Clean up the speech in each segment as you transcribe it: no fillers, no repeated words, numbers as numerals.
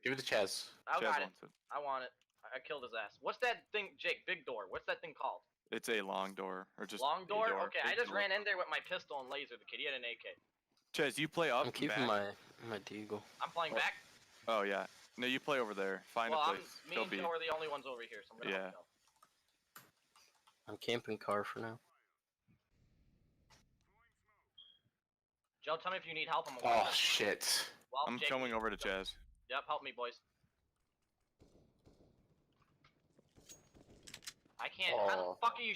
Give it to Chaz. I Chaz got it. wants it. I want it. I killed his ass. What's that thing, Jake? Big door. What's that thing called? It's a long door, or just Long a door? Okay, I big just door. ran in there with my pistol and laser the kid. He had an AK. Chaz, you play up I'm and keeping back. my deagle. I'm playing back. Oh yeah. No, you play over there. Find Well, a place. me Go and B. Joe are the only ones over here, so I'm gonna help Joe. I'm camping car for now. Joe, tell me if you need help. I'm a Oh shit. Well, I'm Jake, coming over to Chaz. Yep, help me, boys. I can't. How the Oh. fuck are you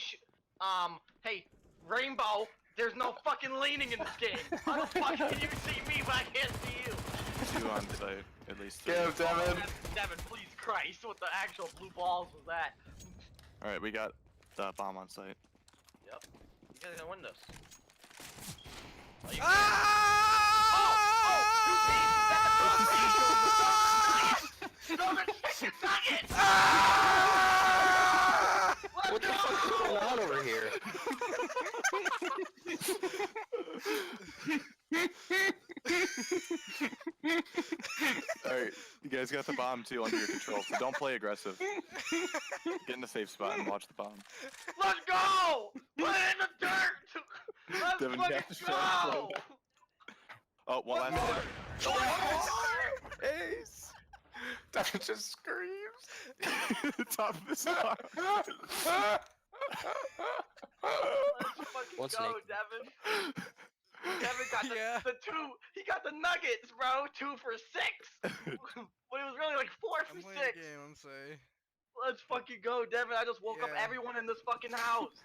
hey, Rainbow, there's no fucking leaning in this game. How the fuck can you see me but I can't see you? 2 on site, at least 3. Get him, Devin. Devin, please Christ, what the actual blue balls was that? Alright, we got the bomb on site. Yep. You guys are gonna win this. Oh, you What the fuck is going on over here? Alright, you guys got the bomb too under your control, so don't play aggressive. Get in a safe spot and watch the bomb. Let's go! Put it in the dirt! Let's Devin, fucking catch the shot. go! Oh, one last hit. Ace! Devin just screams. Top of the spot. Let's fucking What's go, Nick? Devin. Devin got Yeah. the 2. He got the nuggets, bro. 2 for 6. But it was really like 4 for I'm 6. playing a game, I'm sorry. Let's fucking go, Devin. I just woke up Yeah. everyone in this fucking house.